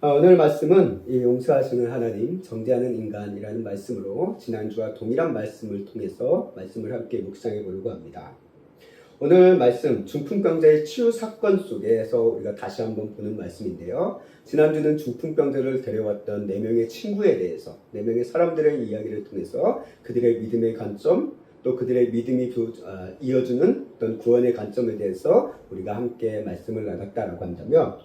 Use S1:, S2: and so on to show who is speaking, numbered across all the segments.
S1: 오늘 말씀은 이 용서하시는 하나님, 정죄하는 인간이라는 말씀으로 지난주와 동일한 말씀을 통해서 말씀을 함께 묵상해 보려고 합니다. 오늘 말씀 중풍병자의 치유 사건 속에서 우리가 다시 한번 보는 말씀인데요. 지난주는 중풍병자를 데려왔던 4명의 친구에 대해서 4명의 사람들의 이야기를 통해서 그들의 믿음의 관점, 또 그들의 믿음이 이어주는 어떤 구원의 관점에 대해서 우리가 함께 말씀을 나눴다라고 한다면,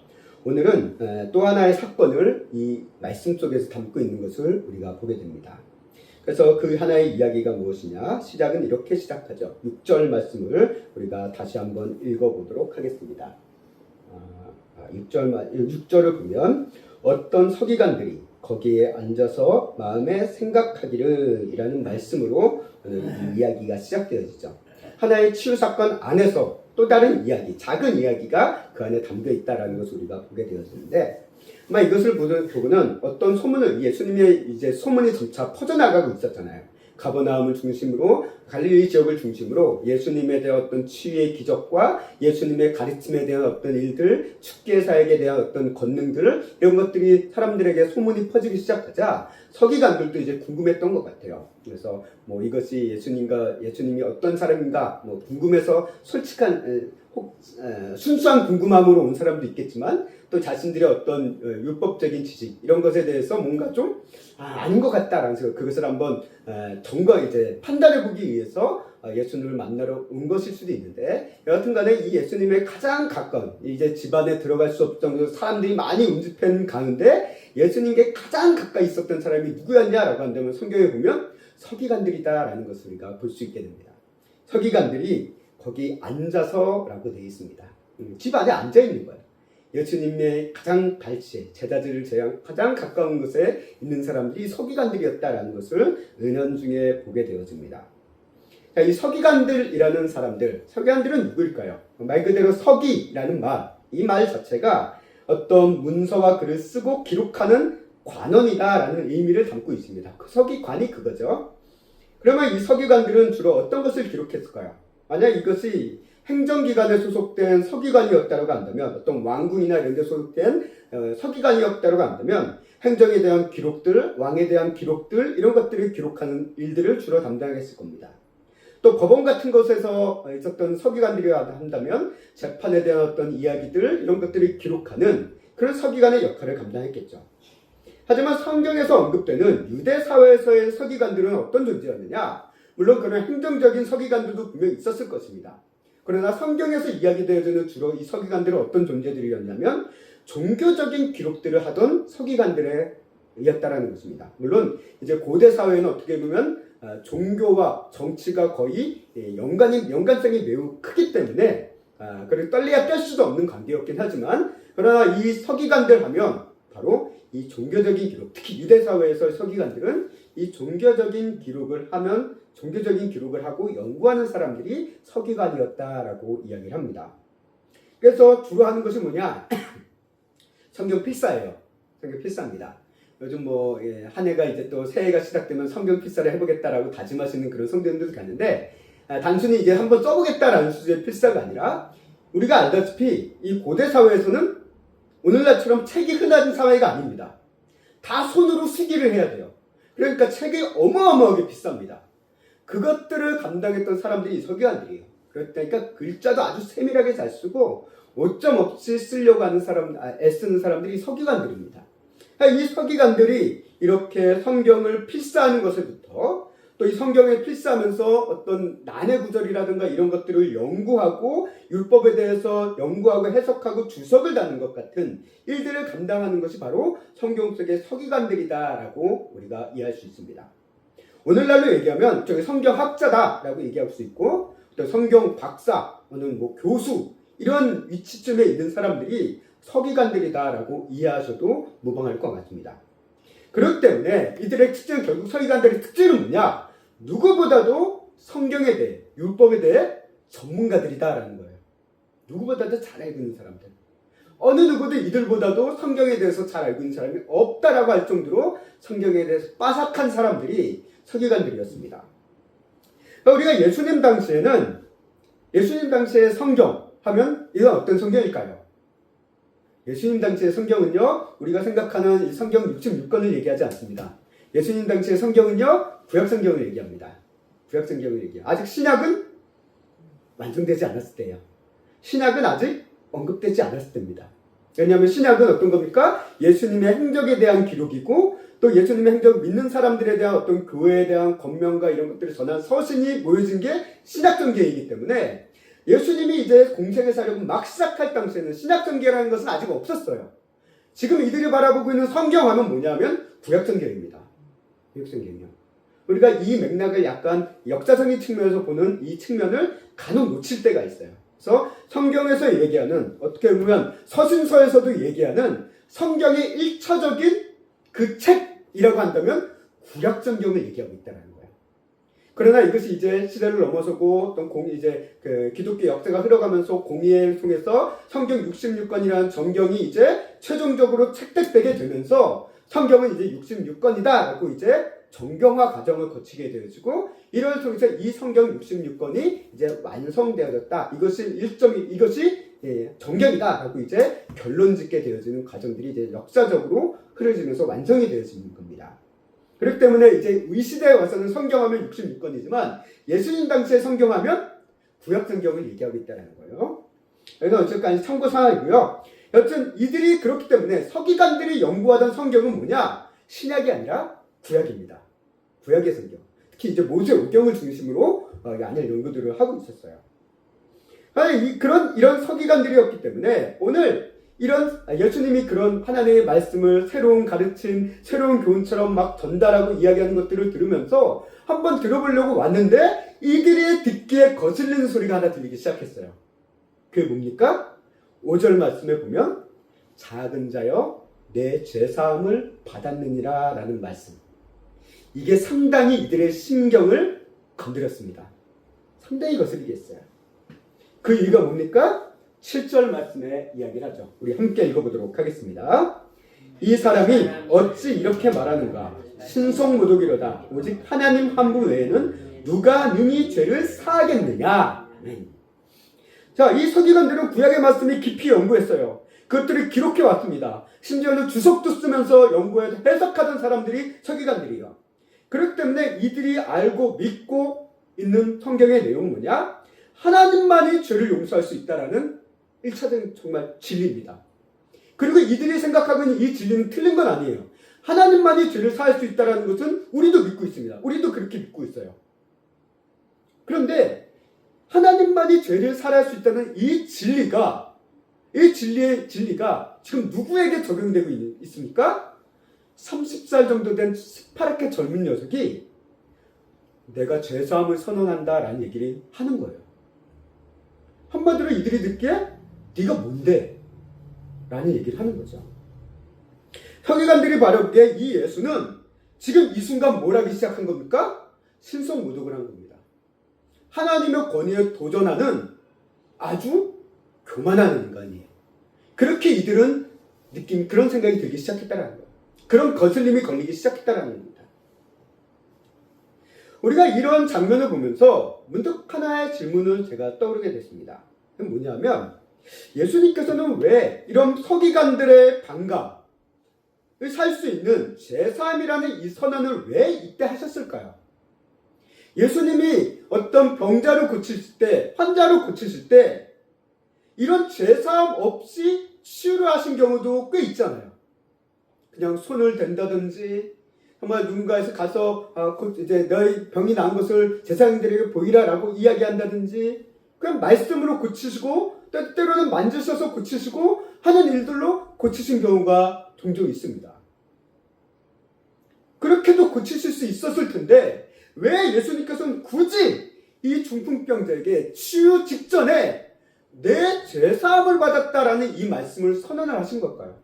S1: 오늘은 또 하나의 사건을 이 말씀 속에서 담고 있는 것을 우리가 보게 됩니다. 그래서 그 하나의 이야기가 무엇이냐? 시작은 이렇게 시작하죠. 6절 말씀을 우리가 다시 한번 읽어보도록 하겠습니다. 6절을 보면 어떤 서기관들이 거기에 앉아서 마음에 생각하기를 이라는 말씀으로 오늘 이 이야기가 시작되어지죠. 하나의 치유 사건 안에서 또 다른 이야기, 작은 이야기가 그 안에 담겨 있다라는 것을 우리가 보게 되었는데, 아마 이것을 보고는 어떤 소문을, 예수님의 이제 소문이 점차 퍼져나가고 있었잖아요. 가버나움을 중심으로, 갈릴리 지역을 중심으로 예수님에 대한 어떤 치유의 기적과 예수님의 가르침에 대한 어떤 일들, 축계 사역에 대한 어떤 권능들, 이런 것들이 사람들에게 소문이 퍼지기 시작하자 서기관들도 이제 궁금했던 것 같아요. 그래서 이것이 예수님이 어떤 사람인가 궁금해서 솔직한 순수한 궁금함으로 온 사람도 있겠지만, 또 자신들의 어떤 율법적인 지식 이런 것에 대해서 뭔가 좀 아닌 것 같다라는 생각, 그것을 한번 판단해보기 위해서 예수님을 만나러 온 것일 수도 있는데, 여하튼간에 이 예수님의 가장 가까운, 이제 집안에 들어갈 수 없을 정도로 사람들이 많이 움집한 가운데 예수님께 가장 가까이 있었던 사람이 누구였냐라고 한다면, 성경에 보면 서기관들이다라는 것을 우리가 볼 수 있게 됩니다. 서기관들이 거기 앉아서라고 되어 있습니다. 집 안에 앉아 있는 거예요. 예수님의 가장 발치에, 제자들을 제한 가장 가까운 곳에 있는 사람들이 서기관들이었다라는 것을 은연중에 보게 되어집니다. 이 서기관들이라는 사람들, 서기관들은 누구일까요? 말 그대로 서기라는 말, 이 말 자체가 어떤 문서와 글을 쓰고 기록하는 관원이다라는 의미를 담고 있습니다. 그 서기관이 그거죠. 그러면 이 서기관들은 주로 어떤 것을 기록했을까요? 만약 이것이 행정기관에 소속된 서기관이었다고 한다면, 어떤 왕궁이나 이런 데 소속된 서기관이었다고 한다면, 행정에 대한 기록들, 왕에 대한 기록들, 이런 것들을 기록하는 일들을 주로 담당했을 겁니다. 또 법원 같은 곳에서 있었던 서기관들이라 한다면 재판에 대한 어떤 이야기들, 이런 것들을 기록하는 그런 서기관의 역할을 감당했겠죠. 하지만 성경에서 언급되는 유대 사회에서의 서기관들은 어떤 존재였느냐? 물론 그런 행정적인 서기관들도 분명히 있었을 것입니다. 그러나 성경에서 이야기되어지는 주로 이 서기관들은 어떤 존재들이었냐면 종교적인 기록들을 하던 서기관들이었다라는 것입니다. 물론 이제 고대 사회는 어떻게 보면 종교와 정치가 거의 연관성이 매우 크기 때문에 그리고 떨려야 뗄 수도 없는 관계였긴 하지만, 그러나 이 서기관들 하면 바로 이 종교적인 기록, 특히 유대 사회에서 서기관들은 이 종교적인 기록을 하고 연구하는 사람들이 서기관이었다라고 이야기를 합니다. 그래서 주로 하는 것이 뭐냐? 성경 필사예요. 성경 필사입니다. 요즘 한 해가 이제 또 새해가 시작되면 성경 필사를 해보겠다라고 다짐하시는 그런 성도님들도 갔는데, 단순히 이제 한번 써보겠다라는 수준의 필사가 아니라, 우리가 알다시피 이 고대 사회에서는 오늘날처럼 책이 흔한 사회가 아닙니다. 다 손으로 수기를 해야 돼요. 그러니까 책이 어마어마하게 비쌉니다. 그것들을 감당했던 사람들이 서기관들이에요. 그러니까 글자도 아주 세밀하게 잘 쓰고 오점 없이 쓰려고 하는 애쓰는 사람들이 서기관들입니다. 이 서기관들이 이렇게 성경을 필사하는 것에부터, 또 이 성경을 필사하면서 어떤 난해 구절이라든가 이런 것들을 연구하고 율법에 대해서 연구하고 해석하고 주석을 다는 것 같은 일들을 감당하는 것이 바로 성경 속의 서기관들이다라고 우리가 이해할 수 있습니다. 오늘날로 얘기하면 저기 성경학자다라고 얘기할 수 있고, 또 성경 박사, 또는 교수, 이런 위치쯤에 있는 사람들이 서기관들이다라고 이해하셔도 무방할 것 같습니다. 그렇기 때문에 이들의 특징은, 결국 서기관들의 특징은 뭐냐? 누구보다도 성경에 대해, 율법에 대해 전문가들이다라는 거예요. 누구보다도 잘 알고 있는 사람들. 어느 누구도 이들보다도 성경에 대해서 잘 알고 있는 사람이 없다라고 할 정도로 성경에 대해서 빠삭한 사람들이 서기관들이었습니다. 우리가 예수님 당시에 성경 하면 이건 어떤 성경일까요? 예수님 당시의 성경은요, 우리가 생각하는 이 성경 66권을 얘기하지 않습니다. 예수님 당시의 성경은요, 구약 성경을 얘기합니다. 구약 성경을 얘기해요. 아직 신약은 완성되지 않았을 때예요. 신약은 아직 언급되지 않았을 때입니다. 왜냐하면 신약은 어떤 겁니까? 예수님의 행적에 대한 기록이고 또 예수님의 행적을 믿는 사람들에 대한 어떤 교회에 대한 권면과 이런 것들을 전한 서신이 모여진 게 신약성경이기 때문에 예수님이 이제 공생의 사역을 막 시작할 당시에는 신약성경이라는 것은 아직 없었어요. 지금 이들이 바라보고 있는 성경하면 뭐냐면 구약성경입니다. 구약성경이요. 우리가 이 맥락을 약간 역사적인 측면에서 보는 이 측면을 간혹 놓칠 때가 있어요. 그래서 성경에서 얘기하는, 어떻게 보면 서신서에서도 얘기하는 성경의 1차적인 그 책이라고 한다면 구약성경을 얘기하고 있다는 거예요. 그러나 이것이 이제 시대를 넘어서고 어떤 이제 그 기독교 역사가 흘러가면서 공의를 통해서 성경 66권이라는 정경이 이제 최종적으로 채택되게 되면서 성경은 이제 66권이다라고 이제 정경화 과정을 거치게 되어지고 이를 통해서 이 성경 66권이 이제 완성되어졌다. 이것이 정경이다라고 이제 결론 짓게 되어지는 과정들이 이제 역사적으로 흐려지면서 완성이 되어지는 겁니다. 그렇기 때문에 이제 이 시대에 와서는 성경하면 66권이지만 예수님 당시에 성경하면 구약 성경을 얘기하고 있다는 거예요. 그래서 어쨌든 참고 사항이고요. 여튼 이들이 그렇기 때문에 서기관들이 연구하던 성경은 뭐냐? 신약이 아니라 구약입니다. 구약의 성경. 특히 이제 모세오경을 중심으로 안일 연구들을 하고 있었어요. 이런 서기관들이었기 때문에 오늘 예수님이 그런 하나님의 말씀을 새로운 가르침, 새로운 교훈처럼 막 전달하고 이야기하는 것들을 들으면서 한번 들어보려고 왔는데 이들이 듣기에 거슬리는 소리가 하나 들리기 시작했어요. 그게 뭡니까? 5절 말씀에 보면 작은 자여 내 죄사함을 받았느니라 라는 말씀. 이게 상당히 이들의 심경을 건드렸습니다. 상당히 거슬리게 했어요. 그 이유가 뭡니까? 7절 말씀에 이야기를 하죠. 우리 함께 읽어보도록 하겠습니다. 이 사람이 어찌 이렇게 말하는가? 신성모독이로다. 오직 하나님 한 분 외에는 누가 능히 죄를 사하겠느냐? 자, 이 서기관들은 구약의 말씀이 깊이 연구했어요. 그것들을 기록해 왔습니다. 심지어는 주석도 쓰면서 연구해서 해석하던 사람들이 서기관들이에요. 그렇기 때문에 이들이 알고 믿고 있는 성경의 내용은 뭐냐? 하나님만이 죄를 용서할 수 있다라는 1차적인 정말 진리입니다. 그리고 이들이 생각하고 있는 이 진리는 틀린 건 아니에요. 하나님만이 죄를 사할 수 있다는 것은 우리도 믿고 있습니다. 우리도 그렇게 믿고 있어요. 그런데 하나님만이 죄를 사할 수 있다는 이 진리가 지금 누구에게 적용되고 있습니까? 30살 정도 된 시퍼렇게 젊은 녀석이 내가 죄사함을 선언한다라는 얘기를 하는 거예요. 한마디로 이들이 듣기에 네가 뭔데? 라는 얘기를 하는 거죠. 서기관들이 바라보기에 이 예수는 지금 이 순간 뭘 하기 시작한 겁니까? 신성모독을 한 겁니다. 하나님의 권위에 도전하는 아주 교만한 인간이에요. 그렇게 이들은 그런 생각이 들기 시작했다는 거예요. 그런 거슬림이 걸리기 시작했다는 겁니다. 우리가 이런 장면을 보면서 문득 하나의 질문을 제가 떠오르게 됐습니다. 그게 뭐냐면 예수님께서는 왜 이런 서기관들의 반감을 살 수 있는 제사함이라는 이 선언을 왜 이때 하셨을까요? 예수님이 어떤 병자를 고치실 때, 환자를 고치실 때 이런 제사함 없이 치유를 하신 경우도 꽤 있잖아요. 그냥 손을 댄다든지 정말 누군가에서 가서 이제 너희 병이 나은 것을 제사장들에게 보이라라고 이야기한다든지 그냥 말씀으로 고치시고 때로는 만지셔서 고치시고 하는 일들로 고치신 경우가 종종 있습니다. 그렇게도 고치실 수 있었을 텐데 왜 예수님께서는 굳이 이 중풍병자에게 치유 직전에 내 죄사함을 받았다라는 이 말씀을 선언을 하신 걸까요?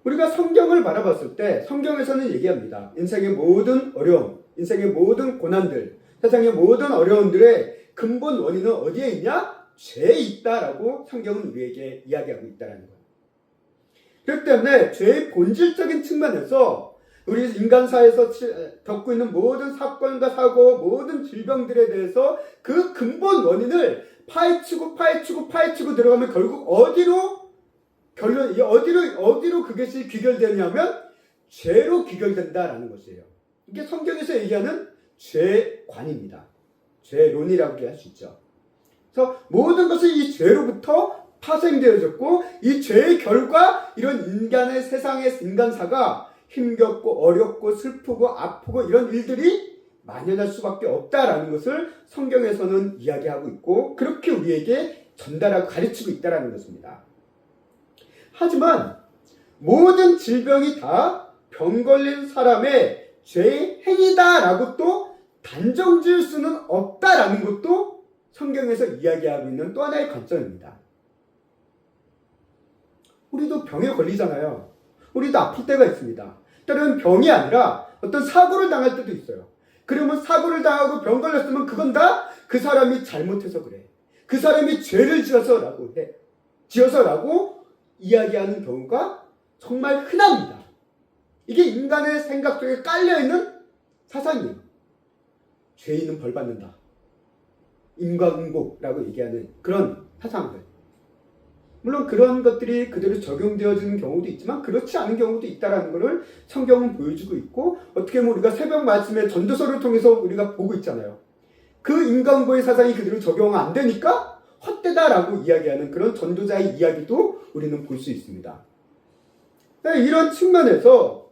S1: 우리가 성경을 바라봤을 때 성경에서는 얘기합니다. 인생의 모든 어려움, 인생의 모든 고난들, 세상의 모든 어려움들의 근본 원인은 어디에 있냐? 죄에 있다라고 성경은 우리에게 이야기하고 있다는 거예요. 그렇기 때문에 죄의 본질적인 측면에서 우리 인간사에서 겪고 있는 모든 사건과 사고, 모든 질병들에 대해서 그 근본 원인을 파헤치고 들어가면 결국 어디로 어디로 그것이 귀결되냐면 죄로 귀결된다라는 것이에요. 이게 성경에서 얘기하는 죄관입니다. 죄론이라고 할 수 있죠. 그래서 모든 것이 이 죄로부터 파생되어졌고 이 죄의 결과 이런 인간의 세상의 인간사가 힘겹고 어렵고 슬프고 아프고 이런 일들이 만연할 수밖에 없다라는 것을 성경에서는 이야기하고 있고 그렇게 우리에게 전달하고 가르치고 있다라는 것입니다. 하지만 모든 질병이 다 병 걸린 사람의 죄의 행위다라고 또 단정 지을 수는 없다라는 것도 성경에서 이야기하고 있는 또 하나의 관점입니다. 우리도 병에 걸리잖아요. 우리도 아플 때가 있습니다. 때로는 병이 아니라 어떤 사고를 당할 때도 있어요. 그러면 사고를 당하고 병 걸렸으면 그건 다 그 사람이 잘못해서 그래. 그 사람이 죄를 지어서라고 이야기하는 경우가 정말 흔합니다. 이게 인간의 생각 속에 깔려있는 사상이에요. 죄인은 벌 받는다. 인과응보라고 얘기하는 그런 사상들. 물론 그런 것들이 그대로 적용되어지는 경우도 있지만 그렇지 않은 경우도 있다는 것을 성경은 보여주고 있고 어떻게 보면 우리가 새벽 말씀의 전도서를 통해서 우리가 보고 있잖아요. 그 인과응보의 사상이 그대로 적용 안 되니까 헛되다라고 이야기하는 그런 전도자의 이야기도 우리는 볼 수 있습니다. 이런 측면에서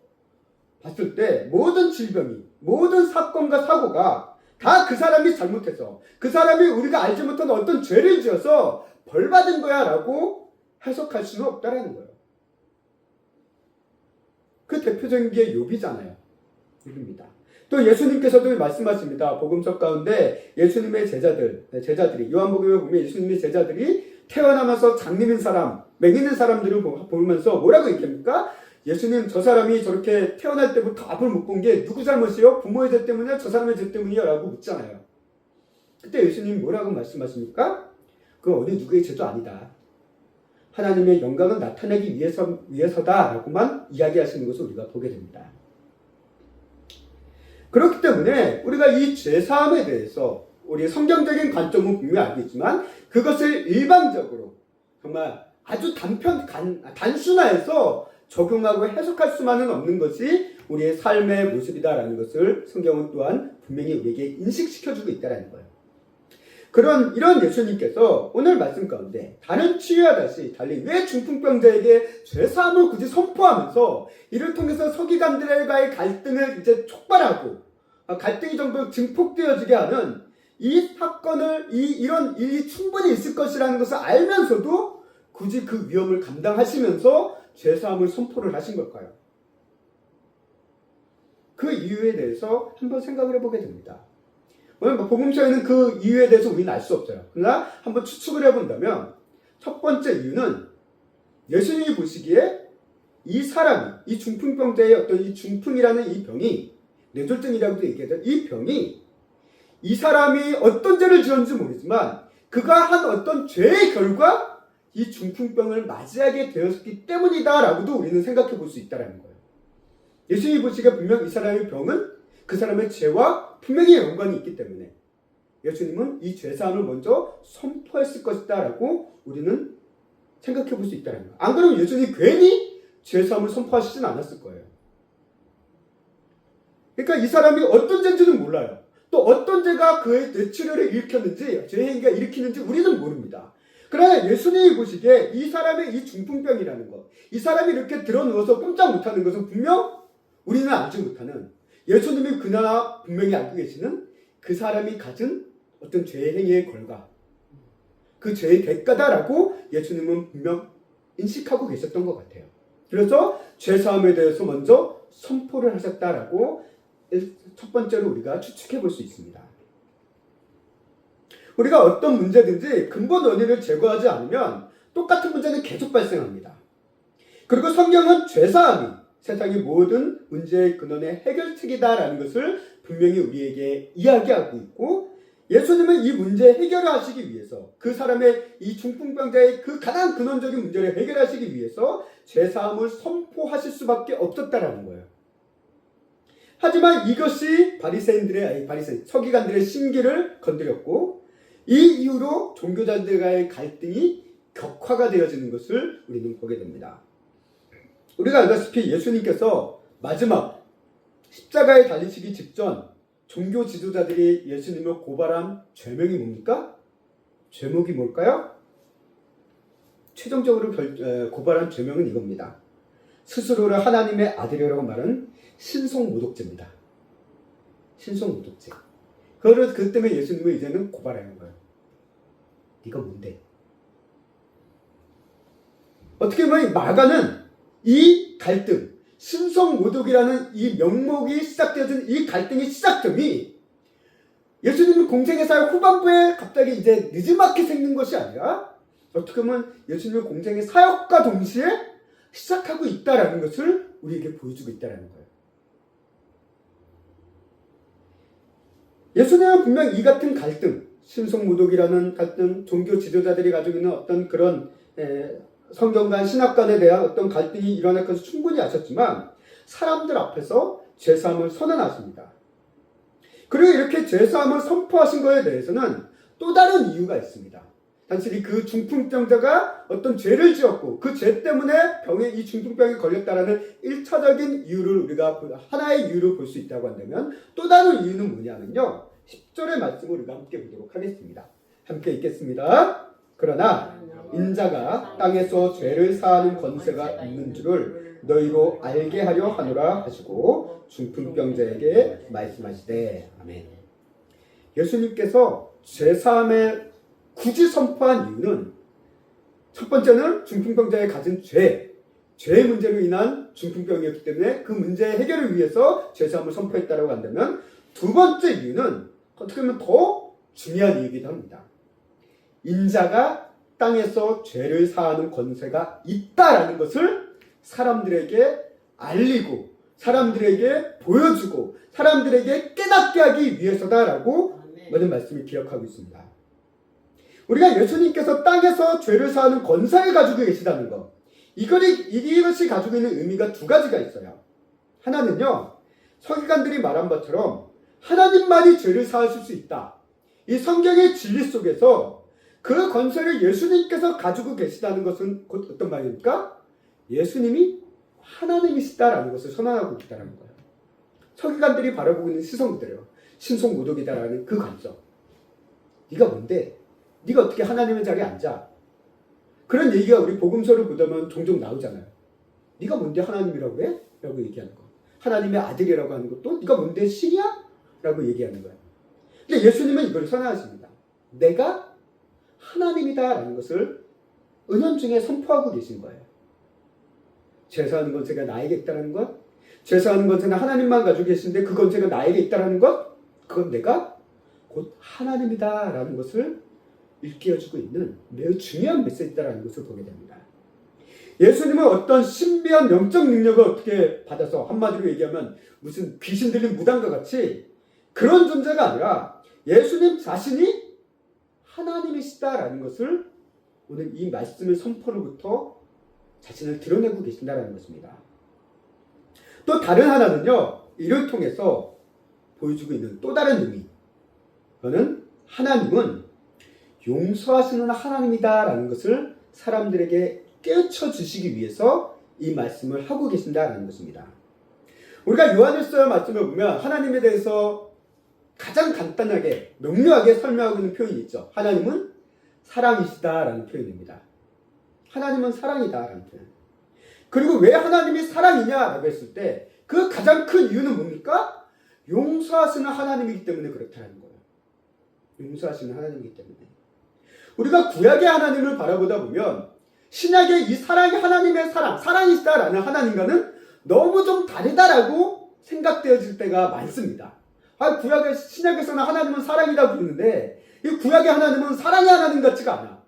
S1: 봤을 때 모든 질병이 모든 사건과 사고가 다 그 사람이 잘못해서 그 사람이 우리가 알지 못한 어떤 죄를 지어서 벌받은 거야 라고 해석할 수는 없다라는 거예요. 그 대표적인 게 욥이잖아요. 욥입니다. 또 예수님께서도 말씀하십니다. 복음서 가운데 예수님의 제자들이 요한복음에 보면 예수님의 제자들이 태어나면서 장님인 사람, 맹인인 사람들을 보면서 뭐라고 얘기합니까? 예수님 저 사람이 저렇게 태어날 때부터 앞을 못 본 게 누구 잘못이요? 부모의 죄 때문이야? 저 사람의 죄 때문이야? 라고 묻잖아요. 그때 예수님이 뭐라고 말씀하십니까? 그 어느 누구의 죄도 아니다. 하나님의 영광을 나타내기 위해서다 라고만 이야기하시는 것을 우리가 보게 됩니다. 그렇기 때문에 우리가 이 죄사함에 대해서 우리의 성경적인 관점은 분명히 알고 있지만 그것을 일방적으로 정말 아주 단순화해서 적용하고 해석할 수만은 없는 것이 우리의 삶의 모습이다라는 것을 성경은 또한 분명히 우리에게 인식시켜주고 있다는 거예요. 이런 예수님께서 오늘 말씀 가운데 다른 치유하다시 달리 왜 중풍병자에게 죄사함을 굳이 선포하면서 이를 통해서 서기관들과의 갈등을 이제 촉발하고 갈등이 정도 증폭되어지게 하는 이 사건을 이런 일이 충분히 있을 것이라는 것을 알면서도 굳이 그 위험을 감당하시면서 죄사함을 선포를 하신 걸까요? 그 이유에 대해서 한번 생각을 해보게 됩니다. 오늘 복음서에는 그 이유에 대해서 우리는 알 수 없어요. 그러나 한번 추측을 해본다면 첫 번째 이유는 예수님이 보시기에 이 사람이 이 중풍병자의 어떤 이 중풍이라는 이 병이 뇌졸중이라고도 얘기하죠. 이 병이 이 사람이 어떤 죄를 지었는지 모르지만 그가 한 어떤 죄의 결과 이 중풍병을 맞이하게 되었기 때문이다라고도 우리는 생각해 볼 수 있다는 거예요. 예수님이 보시기에 분명 이 사람의 병은 그 사람의 죄와 분명히 연관이 있기 때문에 예수님은 이 죄사함을 먼저 선포했을 것이다 라고 우리는 생각해 볼 수 있다는 거예요. 안 그러면 예수님이 괜히 죄사함을 선포하시진 않았을 거예요. 그러니까 이 사람이 어떤 죄인지는 몰라요. 또 어떤 죄가 그의 뇌출혈을 일으켰는지 죄 행위가 일으키는지 우리는 모릅니다. 그러나 예수님이 보시기에 이 사람의 이 중풍병이라는 것, 이 사람이 이렇게 드러누워서 꼼짝 못하는 것은 분명 우리는 알지 못하는 예수님이 그나마 분명히 알고 계시는 그 사람이 가진 어떤 죄의 행위의 결과, 그 죄의 대가다라고 예수님은 분명 인식하고 계셨던 것 같아요. 그래서 죄사함에 대해서 먼저 선포를 하셨다라고 첫 번째로 우리가 추측해 볼 수 있습니다. 우리가 어떤 문제든지 근본 원인을 제거하지 않으면 똑같은 문제는 계속 발생합니다. 그리고 성경은 죄사함이 세상의 모든 문제의 근원의 해결책이다라는 것을 분명히 우리에게 이야기하고 있고 예수님은 이 문제 해결을 하시기 위해서 그 사람의 이 중풍병자의 그 가장 근원적인 문제를 해결하시기 위해서 죄사함을 선포하실 수밖에 없었다라는 거예요. 하지만 이것이 서기관들의 심기를 건드렸고 이 이후로 종교자들과의 갈등이 격화가 되어지는 것을 우리는 보게 됩니다. 우리가 알다시피 예수님께서 마지막 십자가에 달리시기 직전 종교 지도자들이 예수님을 고발한 죄명이 뭡니까? 죄목이 뭘까요? 최종적으로 고발한 죄명은 이겁니다. 스스로를 하나님의 아들이라고 말하는 신성모독죄입니다. 신성모독죄. 그 때문에 예수님을 이제는 고발하는 거예요. 네가 뭔데? 어떻게 보면 마가는 이 갈등, 신성모독이라는 이 명목이 시작되어진 이 갈등의 시작점이 예수님의 공생의 사역 후반부에 갑자기 이제 느지막이 생긴 것이 아니라 어떻게 보면 예수님의 공생의 사역과 동시에 시작하고 있다라는 것을 우리에게 보여주고 있다라는 거예요. 예수님은 분명 이 같은 갈등, 신성모독이라는 갈등, 종교 지도자들이 가지고 있는 어떤 그런 성경관, 신학관에 대한 어떤 갈등이 일어날 것을 충분히 아셨지만 사람들 앞에서 죄사함을 선언하십니다. 그리고 이렇게 죄사함을 선포하신 것에 대해서는 또 다른 이유가 있습니다. 단순히 그 중풍병자가 어떤 죄를 지었고 그 죄 때문에 이 중풍병에 걸렸다라는 1차적인 이유를 우리가 하나의 이유를 볼 수 있다고 한다면 또 다른 이유는 뭐냐면요. 10절의 말씀을 우리가 함께 보도록 하겠습니다. 함께 읽겠습니다. 그러나 인자가 땅에서 죄를 사하는 권세가 있는 줄을 너희로 알게 하려 하노라 하시고 중풍병자에게 말씀하시되 아멘. 예수님께서 죄사함을 굳이 선포한 이유는 첫 번째는 중풍병자의 가진 죄의 문제로 인한 중풍병이었기 때문에 그 문제의 해결을 위해서 죄사함을 선포했다고 한다면 두 번째 이유는 어떻게 보면 더 중요한 이유이기도 합니다. 인자가 땅에서 죄를 사하는 권세가 있다라는 것을 사람들에게 알리고 사람들에게 보여주고 사람들에게 깨닫게 하기 위해서다라고 많은 말씀을 기억하고 있습니다. 우리가 예수님께서 땅에서 죄를 사하는 권세를 가지고 계시다는 것, 이것이 가지고 있는 의미가 두 가지가 있어요. 하나는요, 서기관들이 말한 것처럼 하나님만이 죄를 사하실 수 있다. 이 성경의 진리 속에서 그 권세를 예수님께서 가지고 계시다는 것은 곧 어떤 말입니까? 예수님이 하나님이시다라는 것을 선언하고 있다는 거예요. 서기관들이 바라보고 있는 시선 그대로 신성모독이다라는 그 관점. 네가 뭔데? 네가 어떻게 하나님의 자리에 앉아? 그런 얘기가 우리 복음서를 보다면 종종 나오잖아요. 네가 뭔데 하나님이라고 해? 라고 얘기하는 거. 하나님의 아들이라고 하는 것도 네가 뭔데 신이야? 라고 얘기하는 거예요. 근데 예수님은 이걸 선언하십니다. 내가 하나님이다라는 것을 은연중에 선포하고 계신 거예요. 죄사하는 권세가 나에게 있다는 것, 죄사하는 권세는 하나님만 가지고 계신데 그 권세가 나에게 있다는 것, 그건 내가 곧 하나님이다라는 것을 일깨워주고 있는 매우 중요한 메시지다라는 것을 보게 됩니다. 예수님은 어떤 신비한 영적 능력을 어떻게 받아서 한마디로 얘기하면 무슨 귀신 들린 무당과 같이 그런 존재가 아니라 예수님 자신이 하나님이시다라는 것을 오늘 이 말씀의 선포로부터 자신을 드러내고 계신다라는 것입니다. 또 다른 하나는요, 이를 통해서 보여주고 있는 또 다른 의미. 그거는 하나님은 용서하시는 하나님이다라는 것을 사람들에게 깨우쳐 주시기 위해서 이 말씀을 하고 계신다라는 것입니다. 우리가 요한일서 말씀을 보면 하나님에 대해서 가장 간단하게 명료하게 설명하고 있는 표현이 있죠. 하나님은 사랑이시다라는 표현입니다. 하나님은 사랑이다라는 표현. 그리고 왜 하나님이 사랑이냐라고 했을 때 그 가장 큰 이유는 뭡니까? 용서하시는 하나님이기 때문에 그렇다는 거예요. 용서하시는 하나님이기 때문에. 우리가 구약의 하나님을 바라보다 보면 신약의 이 사랑이 하나님의 사랑이시다라는 하나님과는 너무 좀 다르다라고 생각되어질 때가 많습니다. 신약에서는 하나님은 사랑이다 부르는데 이 구약의 하나님은 사랑의 하나님 같지가 않아.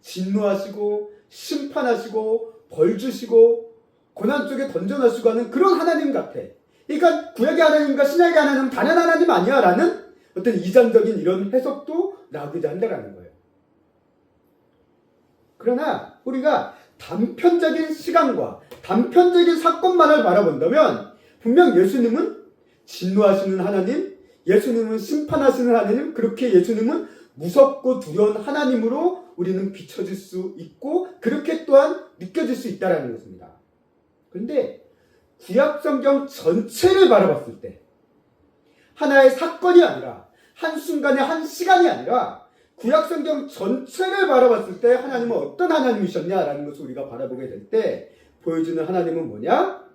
S1: 진노하시고 심판하시고 벌 주시고 고난 속에 던져넣으시고 하는 그런 하나님 같아. 그러니까 구약의 하나님과 신약의 하나님은 다른 하나님 아니야 라는 어떤 이전적인 이런 해석도 나오기도 한다는 거예요. 그러나 우리가 단편적인 시간과 단편적인 사건만을 바라본다면 분명 예수님은 진노하시는 하나님, 예수님은 심판하시는 하나님, 그렇게 예수님은 무섭고 두려운 하나님으로 우리는 비춰질 수 있고 그렇게 또한 느껴질 수 있다는 것입니다. 그런데 구약성경 전체를 바라봤을 때 하나의 사건이 아니라 한순간의 한 시간이 아니라 구약성경 전체를 바라봤을 때 하나님은 어떤 하나님이셨냐라는 것을 우리가 바라보게 될 때 보여주는 하나님은 뭐냐?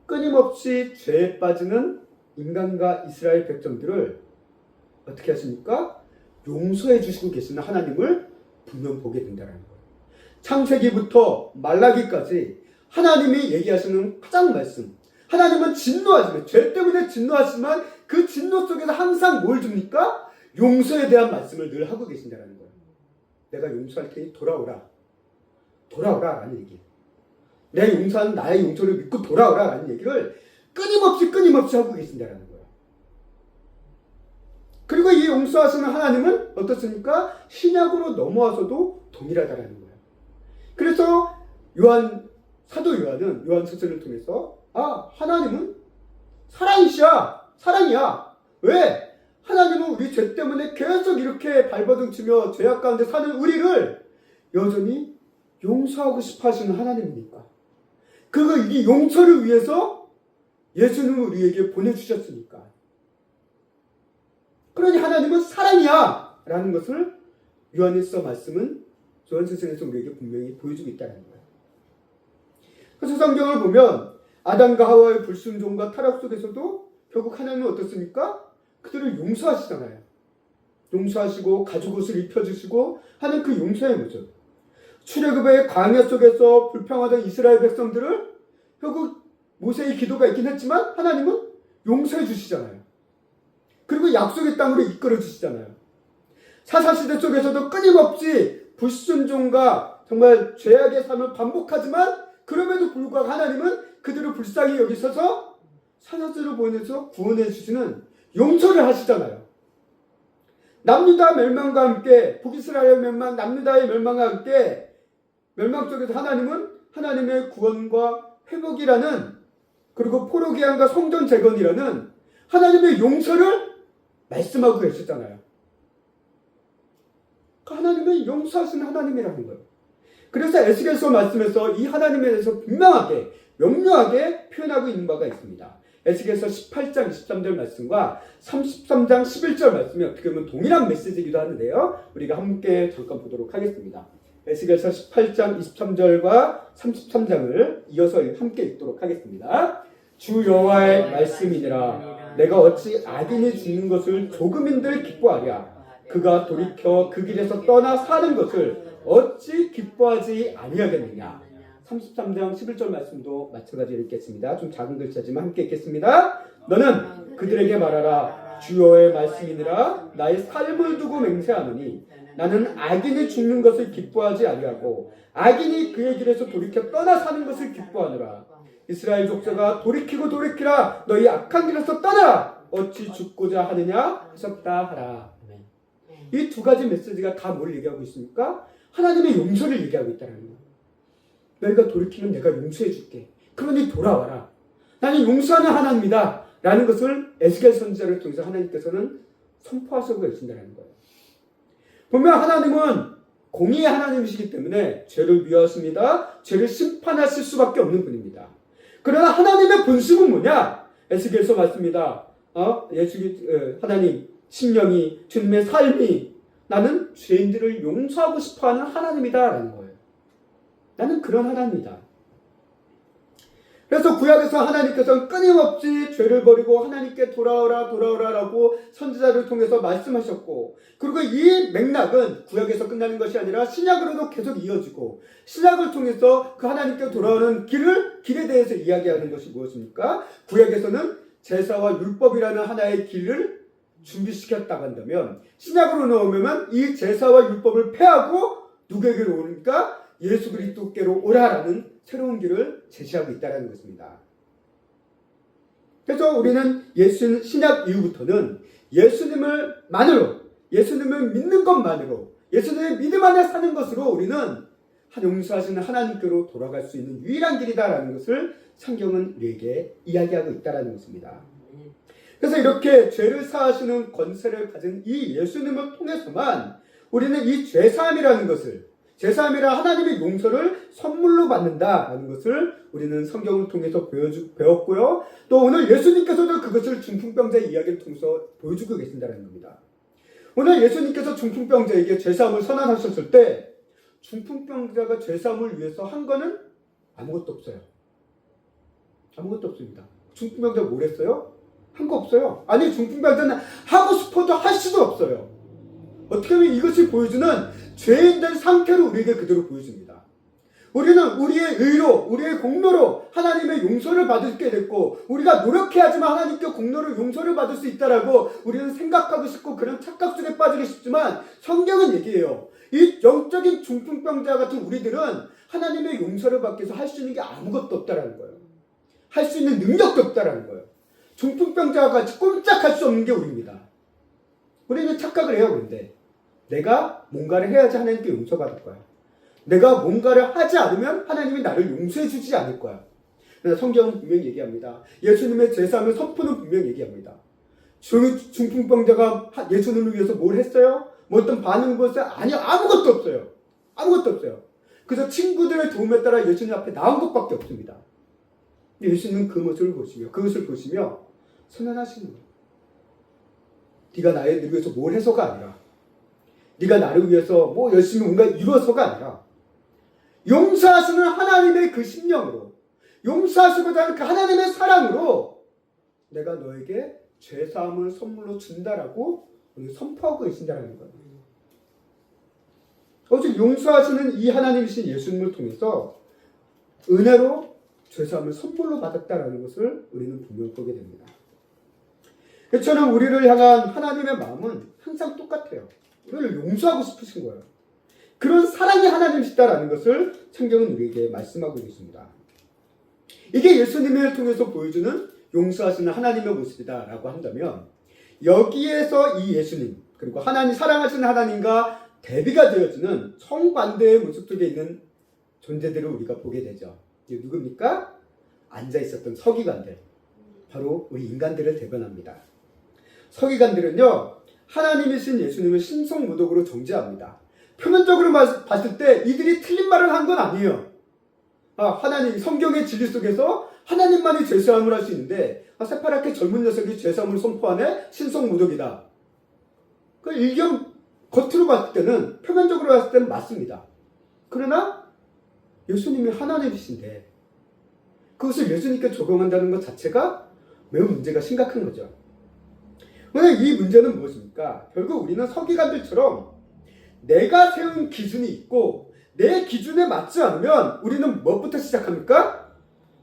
S1: 끊임없이 죄에 빠지는 인간과 이스라엘 백성들을 어떻게 하십니까? 용서해 주시고 계시는 하나님을 분명 보게 된다는 거예요. 창세기부터 말라기까지 하나님이 얘기하시는 가장 말씀. 하나님은 진노하시면 죄 때문에 진노하시지만 그 진노 속에서 항상 뭘 줍니까? 용서에 대한 말씀을 늘 하고 계신다는 거예요. 내가 용서할 테니 돌아오라. 돌아오라 라는 얘기예요. 내 용서는 나의 용서를 믿고 돌아오라 라는 얘기를 끊임없이 하고 계신다는 거예요. 그리고 이 용서하시는 하나님은 어떻습니까? 신약으로 넘어와서도 동일하다라는 거예요. 그래서 사도 요한은 요한서신을 통해서 하나님은 사랑이야. 왜? 하나님은 우리 죄 때문에 계속 이렇게 발버둥 치며 죄악 가운데 사는 우리를 여전히 용서하고 싶어 하시는 하나님이니까. 이 용서를 위해서 예수님을 우리에게 보내주셨으니까. 그러니 하나님은 사랑이야 라는 것을 요한일서 말씀은 요한서신에서 우리에게 분명히 보여주고 있다는 거예요. 그래서 성경을 보면 아담과 하와의 불순종과 타락 속에서도 결국 하나님은 어떻습니까? 그들을 용서하시잖아요. 용서하시고 가죽옷을 입혀주시고 하는 그 용서의 모습. 출애굽의 광야 속에서 불평하던 이스라엘 백성들을 결국 모세의 기도가 있긴 했지만 하나님은 용서해 주시잖아요. 그리고 약속의 땅으로 이끌어 주시잖아요. 사사시대 속에서도 끊임없이 불순종과 정말 죄악의 삶을 반복하지만 그럼에도 불구하고 하나님은 그들을 불쌍히 여기셔서 사사들을 보내서 구원해 주시는 용서를 하시잖아요. 남유다 멸망과 함께 북이스라엘 멸망, 남유다의 멸망과 함께 멸망 속에서 하나님은 하나님의 구원과 회복이라는 그리고 포로기한과 성전 재건이라는 하나님의 용서를 말씀하고 계셨잖아요. 하나님은 용서하시는 하나님이라는 거예요. 그래서 에스겔서 말씀에서 이 하나님에 대해서 분명하게 명료하게 표현하고 있는 바가 있습니다. 에스겔서 18장 23절 말씀과 33장 11절 말씀이 어떻게 보면 동일한 메시지이기도 하는데요. 우리가 함께 잠깐 보도록 하겠습니다. 에스겔서 18장 23절과 33장을 이어서 함께 읽도록 하겠습니다. 주 여호와의 말씀이니라. 내가 어찌 악인이 죽는 것을 조금인들 기뻐하랴. 그가 돌이켜 그 길에서 떠나 사는 것을 어찌 기뻐하지 아니하겠느냐. 33장 11절 말씀도 마찬가지로 읽겠습니다. 좀 작은 글자지만 함께 읽겠습니다. 너는 그들에게 말하라. 주 여호와의 말씀이니라. 나의 삶을 두고 맹세하노니 나는 악인이 죽는 것을 기뻐하지 아니하고 악인이 그의 길에서 돌이켜 떠나 사는 것을 기뻐하노라. 이스라엘 족속아 돌이키라. 너희 악한 길에서 떠나라. 어찌 죽고자 하느냐 하셨다 하라. 이 두 가지 메시지가 다 뭘 얘기하고 있습니까? 하나님의 용서를 얘기하고 있다는 거예요. 너희가 돌이키면 내가 용서해 줄게. 그러니 돌아와라. 나는 용서하는 하나님이다. 라는 것을 에스겔 선지자를 통해서 하나님께서는 선포하시고 계신다는 거예요. 보면 하나님은 공의의 하나님이시기 때문에 죄를 미워하십니다. 죄를 심판하실 수밖에 없는 분입니다. 그러나 하나님의 본심은 뭐냐? 에스겔서 맞습니다. 하나님 심령이 주님의 삶이 나는 죄인들을 용서하고 싶어하는 하나님이다 라는 거예요. 나는 그런 하나님이다. 그래서 구약에서 하나님께서는 끊임없이 죄를 버리고 하나님께 돌아오라라고 선지자를 통해서 말씀하셨고, 그리고 이 맥락은 구약에서 끝나는 것이 아니라 신약으로도 계속 이어지고, 신약을 통해서 그 하나님께 돌아오는 길에 대해서 이야기하는 것이 무엇입니까? 구약에서는 제사와 율법이라는 하나의 길을 준비시켰다고 한다면 신약으로 넘어오면 이 제사와 율법을 폐하고 누구에게로 오니까 예수 그리스도께로 오라라는 새로운 길을 제시하고 있다는 것입니다. 그래서 우리는 신약 이후부터는 예수님을 믿는 것만으로, 예수님의 믿음 안에 사는 것으로 우리는 용서하시는 하나님께로 돌아갈 수 있는 유일한 길이다라는 것을 성경은 우리에게 이야기하고 있다는 것입니다. 그래서 이렇게 죄를 사하시는 권세를 가진 이 예수님을 통해서만 우리는 이 죄사함이라는 것을, 죄사함이라 하나님의 용서를 선물로 받는다라는 것을 우리는 성경을 통해서 배웠고요. 또 오늘 예수님께서도 그것을 중풍병자의 이야기를 통해서 보여주고 계신다는 겁니다. 오늘 예수님께서 중풍병자에게 죄사함을 선언하셨을 때 중풍병자가 죄사함을 위해서 한 거는 아무것도 없어요. 아무것도 없습니다. 중풍병자가 뭘 했어요? 한 거 없어요. 아니, 중풍병자는 하고 싶어도 할 수도 없어요. 어떻게 하면 이것을 보여주는 죄인된 상태로 우리에게 그대로 보여줍니다. 우리는 우리의 의로, 우리의 공로로 하나님의 용서를 받게 됐고, 우리가 노력해야지만 하나님께 공로로 용서를 받을 수 있다라고 우리는 생각하고 싶고 그런 착각 속에 빠지기 쉽지만 성경은 얘기해요. 이 영적인 중풍병자 같은 우리들은 하나님의 용서를 받기 위해서 할 수 있는 게 아무것도 없다라는 거예요. 할 수 있는 능력도 없다라는 거예요. 중풍병자와 같이 꼼짝할 수 없는 게 우리입니다. 우리는 착각을 해요. 그런데 내가 뭔가를 해야지 하나님께 용서받을 거야. 내가 뭔가를 하지 않으면 하나님이 나를 용서해 주지 않을 거야. 그러나 성경은 분명히 얘기합니다. 예수님의 제사함을 선포는 분명히 얘기합니다. 중풍병자가 예수님을 위해서 뭘 했어요? 뭐 어떤 반응을 보였어요? 아니요. 아무것도 없어요. 아무것도 없어요. 그래서 친구들의 도움에 따라 예수님 앞에 나온 것밖에 없습니다. 예수님은 그 모습을 보시며 그것을 보시며 선언하시는 거예요. 네가 나를 위해서 뭘 해서가 아니라, 네가 나를 위해서 뭐 열심히 뭔가 이루어서가 아니라, 용서하시는 하나님의 그 심령으로, 용서하시고자 하는 그 하나님의 사랑으로 내가 너에게 죄사함을 선물로 준다라고 오늘 선포하고 계신다는 거예요. 어제 용서하시는 이 하나님이신 예수님을 통해서 은혜로 죄사함을 선물로 받았다라는 것을 우리는 분명히 보게 됩니다. 저는 우리를 향한 하나님의 마음은 항상 똑같아요. 우리를 용서하고 싶으신 거예요. 그런 사랑이 하나님이시다라는 것을 성경은 우리에게 말씀하고 계십니다. 이게 예수님을 통해서 보여주는 용서하시는 하나님의 모습이다라고 한다면, 여기에서 이 예수님 그리고 하나님, 사랑하시는 하나님과 대비가 되어지는 정반대의 모습 속에 있는 존재들을 우리가 보게 되죠. 이게 누굽니까? 앉아있었던 서기관들, 바로 우리 인간들을 대변합니다. 서기관들은요, 하나님이신 예수님을 신성모독으로 정죄합니다. 표면적으로 봤을 때 이들이 틀린 말을 한 건 아니에요. 하나님, 성경의 진리 속에서 하나님만이 죄사함을 할 수 있는데 새파랗게 젊은 녀석이 죄사함을 선포하네? 신성모독이다. 그 일경 겉으로 봤을 때는, 표면적으로 봤을 때는 맞습니다. 그러나 예수님이 하나님이신데 그것을 예수님께 적용한다는 것 자체가 매우 문제가 심각한 거죠. 그런데 이 문제는 무엇입니까? 결국 우리는 서기관들처럼 내가 세운 기준이 있고 내 기준에 맞지 않으면 우리는 무엇부터 시작합니까?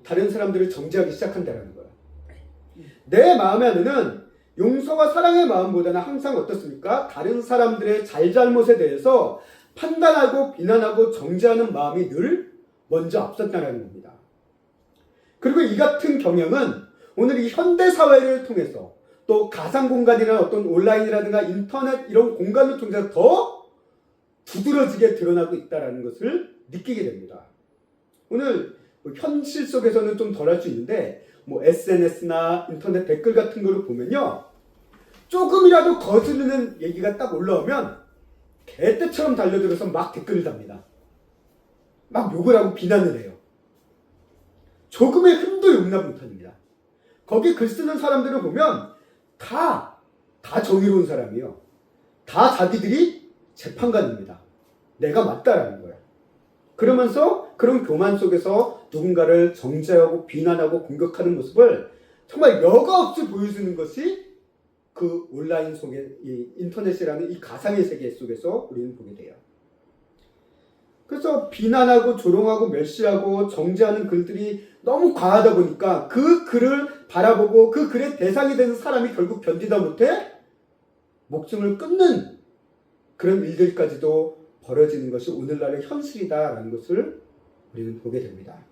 S1: 다른 사람들을 정죄하기 시작한다는 거예요. 내 마음 안에는 용서와 사랑의 마음보다는 항상 어떻습니까? 다른 사람들의 잘잘못에 대해서 판단하고 비난하고 정죄하는 마음이 늘 먼저 앞섰다는 겁니다. 그리고 이 같은 경향은 오늘 이 현대 사회를 통해서, 또 가상 공간이나 어떤 온라인이라든가 인터넷 이런 공간을 통해서 더 두드러지게 드러나고 있다는 것을 느끼게 됩니다. 오늘 현실 속에서는 좀 덜 할 수 있는데 SNS나 인터넷 댓글 같은 거를 보면요, 조금이라도 거스르는 얘기가 딱 올라오면 개떼처럼 달려들어서 막 댓글을 답니다. 막 욕을 하고 비난을 해요. 조금의 흠도 용납 못합니다. 거기 글 쓰는 사람들을 보면 다 정의로운 사람이에요. 다 자기들이 재판관입니다. 내가 맞다라는 거예요. 그러면서 그런 교만 속에서 누군가를 정죄하고 비난하고 공격하는 모습을 정말 여과 없이 보여주는 것이 그 온라인 속에, 이 인터넷이라는 이 가상의 세계 속에서 우리는 보게 돼요. 그래서 비난하고 조롱하고 멸시하고 정죄하는 글들이 너무 과하다 보니까 그 글을 바라보고 그 글의 대상이 되는 사람이 결국 견디다 못해 목숨을 끊는 그런 일들까지도 벌어지는 것이 오늘날의 현실이다라는 것을 우리는 보게 됩니다.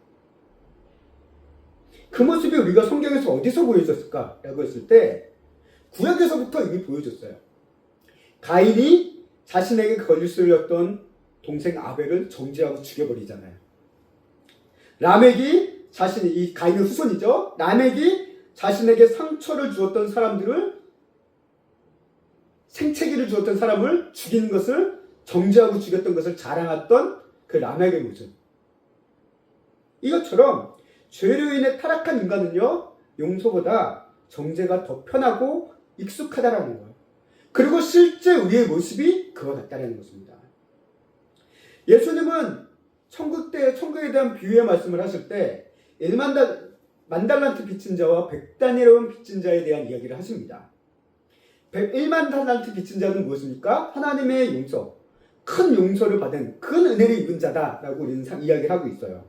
S1: 그 모습이 우리가 성경에서 어디서 보여졌을까라고 했을 때 구약에서부터 이미 보여줬어요. 가인이 자신에게 거짓을렸던 동생 아벨을 정죄하고 죽여버리잖아요. 라멕이 이 가인의 후손이죠. 라멕이 자신에게 상처를 주었던 사람들을, 생채기를 주었던 사람을 죽이는 것을, 정죄하고 죽였던 것을 자랑했던 그 람액의 모습. 이것처럼 죄로 인해 타락한 인간은요, 용서보다 정죄가 더 편하고 익숙하다라는 거예요. 그리고 실제 우리의 모습이 그와 같다라는 것입니다. 예수님은 천국에 대한 비유의 말씀을 하실 때 1만 달란트 빚진 자와 100다니엘 빚진 자에 대한 이야기를 하십니다. 1만 달란트 빚진 자는 무엇입니까? 하나님의 용서, 큰 용서를 받은 큰 은혜를 입은 자다라고 우리는 이야기를 하고 있어요.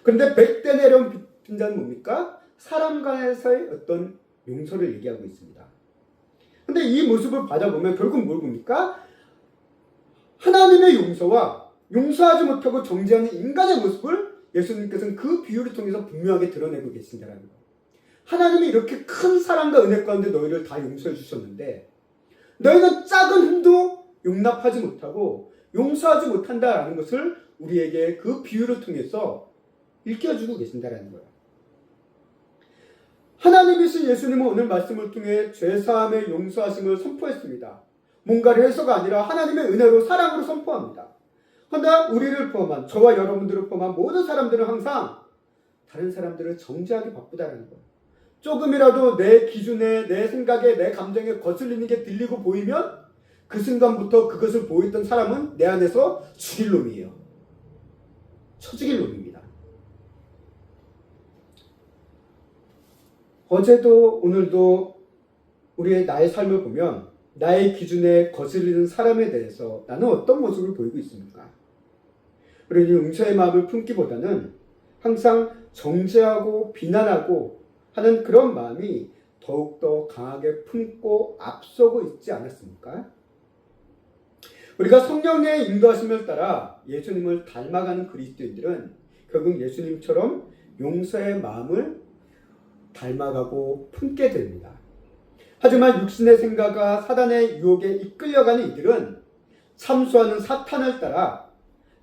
S1: 그런데 100다니엘 빚진 자는 뭡니까? 사람 간에서의 어떤 용서를 얘기하고 있습니다. 근데 이 모습을 받아보면 결국 뭘 봅니까? 하나님의 용서와 용서하지 못하고 정죄하는 인간의 모습을 예수님께서는 그 비유를 통해서 분명하게 드러내고 계신다는 거예요. 하나님이 이렇게 큰 사랑과 은혜 가운데 너희를 다 용서해 주셨는데 너희는 작은 흠도 용납하지 못하고 용서하지 못한다라는 것을 우리에게 그 비유를 통해서 일깨워주고 계신다는 거예요. 하나님이신 예수님은 오늘 말씀을 통해 죄사함의 용서하심을 선포했습니다. 뭔가를 해서가 아니라 하나님의 은혜로 사랑으로 선포합니다. 그러나 우리를 포함한, 저와 여러분들을 포함한 모든 사람들은 항상 다른 사람들을 정죄하기 바쁘다는 거예요. 조금이라도 내 기준에, 내 생각에, 내 감정에 거슬리는 게 들리고 보이면 그 순간부터 그것을 보였던 사람은 내 안에서 죽일 놈이에요. 쳐죽일 놈입니다. 어제도 오늘도 우리의 나의 삶을 보면 나의 기준에 거슬리는 사람에 대해서 나는 어떤 모습을 보이고 있습니까? 그러니 용서의 마음을 품기보다는 항상 정죄하고 비난하고 하는 그런 마음이 더욱더 강하게 품고 앞서고 있지 않았습니까? 우리가 성령의 인도하심을 따라 예수님을 닮아가는 그리스도인들은 결국 예수님처럼 용서의 마음을 닮아가고 품게 됩니다. 하지만 육신의 생각과 사단의 유혹에 이끌려가는 이들은 참수하는 사탄을 따라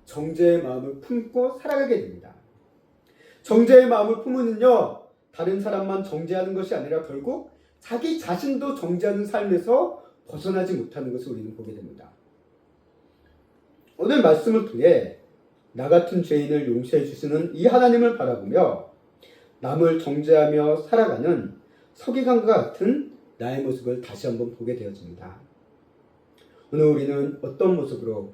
S1: 정죄의 마음을 품고 살아가게 됩니다. 정죄의 마음을 품으면요, 다른 사람만 정죄하는 것이 아니라 결국 자기 자신도 정죄하는 삶에서 벗어나지 못하는 것을 우리는 보게 됩니다. 오늘 말씀을 통해 나 같은 죄인을 용서해 주시는 이 하나님을 바라보며 남을 정죄하며 살아가는 서기관과 같은 나의 모습을 다시 한번 보게 되어집니다. 오늘 우리는 어떤 모습으로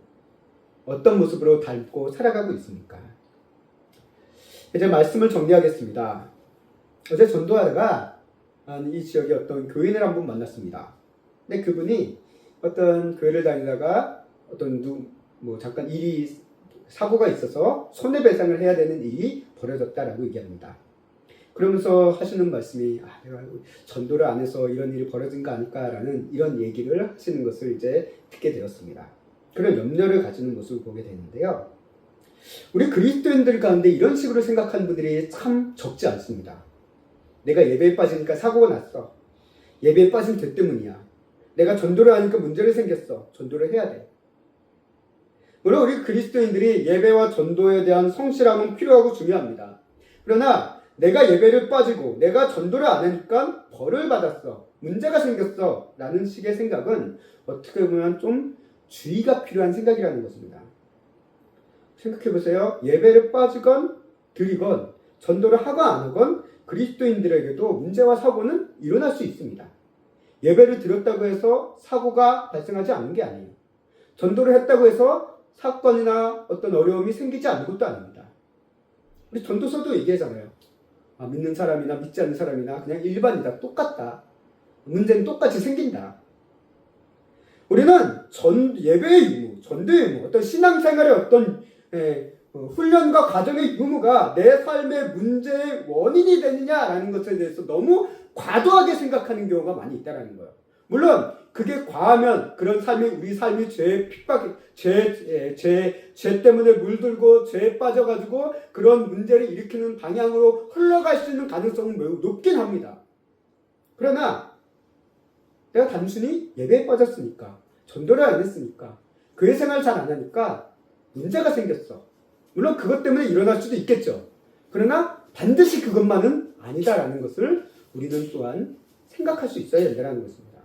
S1: 닮고 살아가고 있습니까? 이제 말씀을 정리하겠습니다. 어제 전도하다가 이 지역의 어떤 교인을 한번 만났습니다. 근데 그분이 어떤 교회를 다니다가 잠깐 사고가 있어서 손해배상을 해야 되는 일이 벌어졌다라고 얘기합니다. 그러면서 하시는 말씀이 내가 전도를 안 해서 이런 일이 벌어진 거 아닐까라는 이런 얘기를 하시는 것을 이제 듣게 되었습니다. 그런 염려를 가지는 모습을 보게 되는데요. 우리 그리스도인들 가운데 이런 식으로 생각하는 분들이 참 적지 않습니다. 내가 예배에 빠지니까 사고가 났어. 예배에 빠진 죄 때문이야. 내가 전도를 하니까 문제가 생겼어. 전도를 해야 돼. 물론 우리 그리스도인들이 예배와 전도에 대한 성실함은 필요하고 중요합니다. 그러나 내가 예배를 빠지고 내가 전도를 안 하니까 벌을 받았어. 문제가 생겼어. 라는 식의 생각은 어떻게 보면 좀 주의가 필요한 생각이라는 것입니다. 생각해보세요. 예배를 빠지건 드리건 전도를 하건 안 하건 그리스도인들에게도 문제와 사고는 일어날 수 있습니다. 예배를 드렸다고 해서 사고가 발생하지 않는 게 아니에요. 전도를 했다고 해서 사건이나 어떤 어려움이 생기지 않는 것도 아닙니다. 우리 전도서도 얘기하잖아요. 믿는 사람이나 믿지 않는 사람이나 그냥 일반이다. 똑같다. 문제는 똑같이 생긴다. 우리는 예배의 유무, 전도의 유무, 어떤 신앙생활의 어떤 훈련과 과정의 유무가 내 삶의 문제의 원인이 되느냐라는 것에 대해서 너무 과도하게 생각하는 경우가 많이 있다는 거예요. 물론 그게 과하면 우리 삶이 죄에 핍박, 죄 때문에 물들고 죄에 빠져가지고 그런 문제를 일으키는 방향으로 흘러갈 수 있는 가능성은 매우 높긴 합니다. 그러나 내가 단순히 예배에 빠졌으니까, 전도를 안 했으니까, 교회 생활 잘 안 하니까 문제가 생겼어. 물론 그것 때문에 일어날 수도 있겠죠. 그러나 반드시 그것만은 아니다라는 것을 우리는 또한 생각할 수 있어야 된다는 것입니다.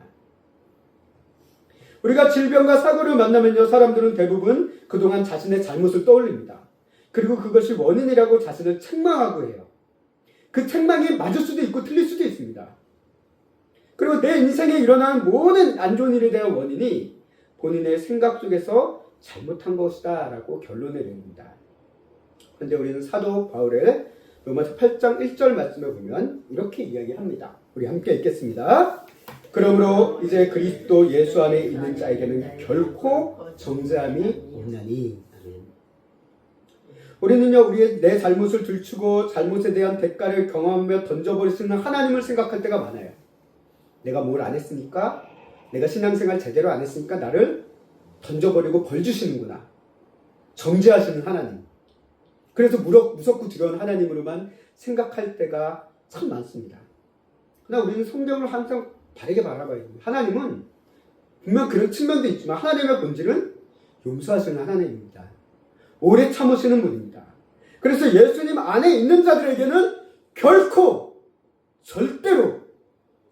S1: 우리가 질병과 사고를 만나면요, 사람들은 대부분 그동안 자신의 잘못을 떠올립니다. 그리고 그것이 원인이라고 자신을 책망하고 해요. 그 책망이 맞을 수도 있고 틀릴 수도 있습니다. 그리고 내 인생에 일어나는 모든 안 좋은 일에 대한 원인이 본인의 생각 속에서 잘못한 것이다 라고 결론을 내립니다. 그런데 우리는 사도 바울의 로마서 8장 1절 말씀을 보면 이렇게 이야기합니다. 우리 함께 읽겠습니다. 그러므로 이제 그리스도 예수 안에 있는 자에게는 결코 정죄함이 없나니. 우리는요, 내 잘못을 들추고 잘못에 대한 대가를 경험하며 던져버릴 수 있는 하나님을 생각할 때가 많아요. 내가 뭘 안 했으니까, 내가 신앙생활 제대로 안 했으니까 나를 던져버리고 벌 주시는구나. 정죄하시는 하나님. 그래서 무섭고 두려운 하나님으로만 생각할 때가 참 많습니다. 그러나 우리는 성경을 항상 바르게 바라봐야 됩니다. 하나님은 분명 그런 측면도 있지만 하나님의 본질은 용서하시는 하나님입니다. 오래 참으시는 분입니다. 그래서 예수님 안에 있는 자들에게는 결코 절대로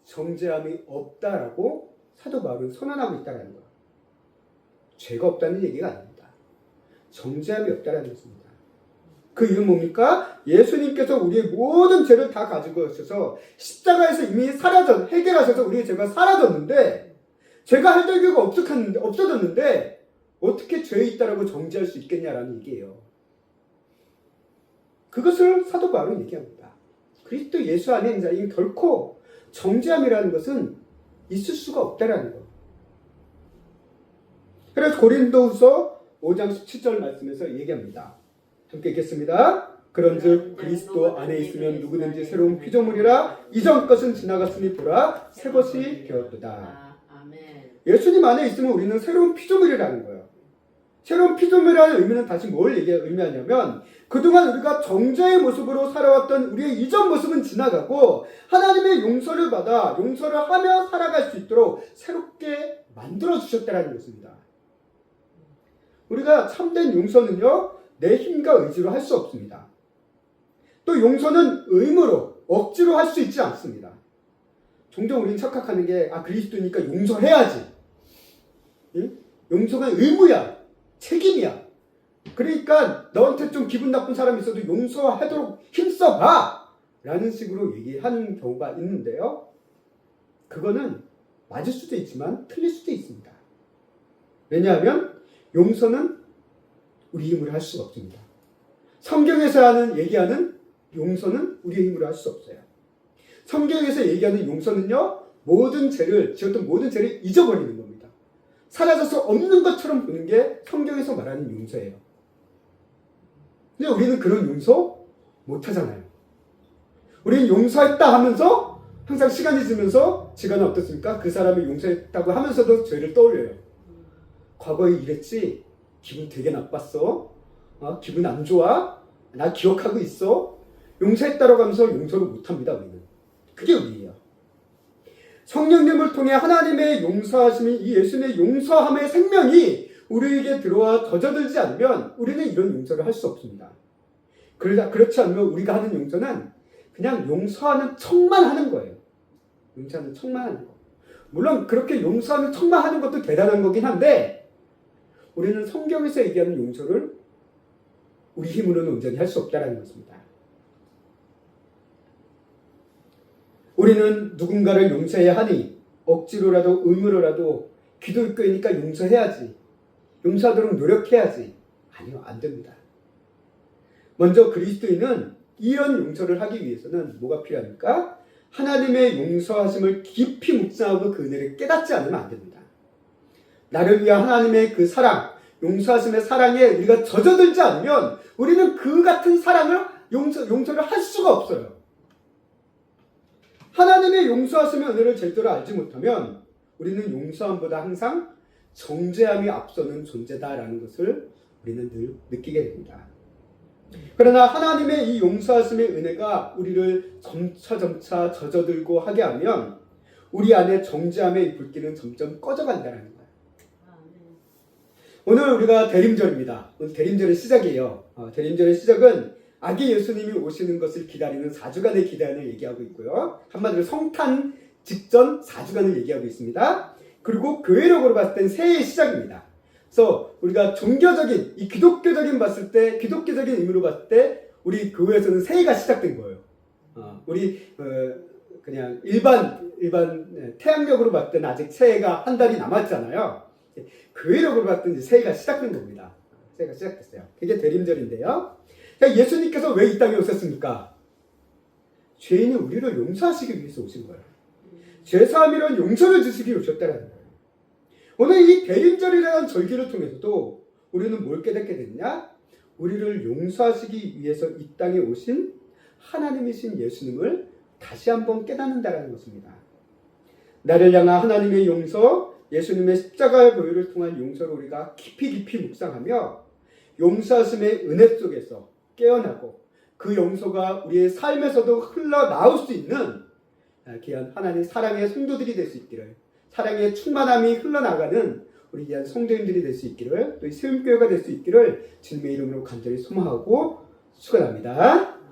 S1: 정죄함이 없다라고 사도 바울은 선언하고 있다는 거예요. 죄가 없다는 얘기가 아닙니다. 정죄함이 없다는 것입니다. 그 이유는 뭡니까? 예수님께서 우리의 모든 죄를 다 가지고 오셔서 십자가에서 이미 해결하셔서 우리의 죄가 사라졌는데, 죄가 해결 기회가 없어졌는데 어떻게 죄에 있다라고 정죄할 수 있겠냐라는 얘기예요. 그것을 사도 바울은 얘기합니다. 그리스도 예수 안에 있는 자에게 결코 정죄함이라는 것은 있을 수가 없다라는 거. 그래서 고린도후서 5장 17절 말씀에서 얘기합니다. 함께 읽겠습니다. 그런즉 그리스도 안에 있으면 누구든지 새로운 피조물이라 이전 것은 지나갔으니 보라 새 것이 되었도다. 예수님 안에 있으면 우리는 새로운 피조물이라는 거예요. 새로운 피조물이라는 의미는 다시 뭘 의미하냐면 그동안 우리가 정죄의 모습으로 살아왔던 우리의 이전 모습은 지나가고 하나님의 용서를 받아 용서를 하며 살아갈 수 있도록 새롭게 만들어주셨다는 것입니다. 우리가 참된 용서는요, 내 힘과 의지로 할 수 없습니다. 또 용서는 의무로, 억지로 할 수 있지 않습니다. 종종 우리는 착각하는 게, 그리스도니까 용서해야지. 응? 용서가 의무야. 책임이야. 그러니까 너한테 좀 기분 나쁜 사람이 있어도 용서하도록 힘써봐! 라는 식으로 얘기하는 경우가 있는데요. 그거는 맞을 수도 있지만 틀릴 수도 있습니다. 왜냐하면 용서는 우리 힘으로 할 수가 없습니다. 성경에서 얘기하는 용서는 우리의 힘으로 할 수 없어요. 성경에서 얘기하는 용서는요, 지었던 모든 죄를 잊어버리는 겁니다. 사라져서 없는 것처럼 보는 게 성경에서 말하는 용서예요. 근데 우리는 그런 용서 못하잖아요. 우리는 용서했다 하면서 항상 시간이 지면서 지금은 어떻습니까? 그 사람이 용서했다고 하면서도 죄를 떠올려요. 과거에 이랬지? 기분 되게 나빴어? 기분 안 좋아? 나 기억하고 있어? 용서했다라고 하면서 용서를 못합니다. 우리는. 그게 우리예요. 성령님을 통해 하나님의 용서하심이 이 예수님의 용서함의 생명이 우리에게 들어와 젖어들지 않으면 우리는 이런 용서를 할 수 없습니다. 그렇지 않으면 우리가 하는 용서는 그냥 용서하는 척만 하는 거예요. 용서하는 척만 하는 거. 물론 그렇게 용서하는 척만 하는 것도 대단한 거긴 한데 우리는 성경에서 얘기하는 용서를 우리 힘으로는 온전히 할 수 없다는 것입니다. 우리는 누군가를 용서해야 하니 억지로라도 의무로라도 기독교이니까 용서해야지. 용서하도록 노력해야지. 아니요, 안 됩니다. 먼저 그리스도인은 이런 용서를 하기 위해서는 뭐가 필요합니까? 하나님의 용서하심을 깊이 묵상하고 그 은혜를 깨닫지 않으면 안 됩니다. 나를 위한 하나님의 그 사랑, 용서하심의 사랑에 우리가 젖어들지 않으면 우리는 그 같은 사랑을 용서를 할 수가 없어요. 하나님의 용서하심의 은혜를 제대로 알지 못하면 우리는 용서함보다 항상 정죄함이 앞서는 존재다라는 것을 우리는 늘 느끼게 됩니다. 그러나 하나님의 이 용서하심의 은혜가 우리를 점차 젖어들고 하게 하면 우리 안에 정죄함의 불길은 점점 꺼져간다는 거예요. 오늘 우리가 대림절입니다. 오늘 대림절의 시작이에요. 대림절의 시작은 아기 예수님이 오시는 것을 기다리는 4주간의 기다림을 얘기하고 있고요. 한마디로 성탄 직전 4주간을 얘기하고 있습니다. 그리고 교회력으로 봤을 땐 새해의 시작입니다. 그래서 우리가 종교적인, 이 기독교적인 봤을 때, 기독교적인 의미로 봤을 때 우리 교회에서는 새해가 시작된 거예요. 그냥 일반 태양력으로 봤을 때는 아직 새해가 한 달이 남았잖아요. 교회력으로 봤을 때는 새해가 시작된 겁니다. 새해가 시작됐어요. 그게 대림절인데요. 예수님께서 왜 이 땅에 오셨습니까? 죄인은 우리를 용서하시기 위해서 오신 거예요. 죄사함이란 용서를 주시기 위해 오셨다는 거예요. 오늘 이 대림절이라는 절기를 통해서도 우리는 뭘 깨닫게 됐냐? 우리를 용서하시기 위해서 이 땅에 오신 하나님이신 예수님을 다시 한번 깨닫는다는 것입니다. 나를 향한 하나님의 용서, 예수님의 십자가의 보혈을 통한 용서를 우리가 깊이 묵상하며 용서하심의 은혜 속에서 깨어나고 그 용서가 우리의 삶에서도 흘러나올 수 있는 귀한 하나님 사랑의 성도들이 될 수 있기를, 사랑의 충만함이 흘러나가는 우리 귀한 성도님들이 될 수 있기를, 또 이 세움교회가 될 수 있기를 주님의 이름으로 간절히 소망하고 축원합니다.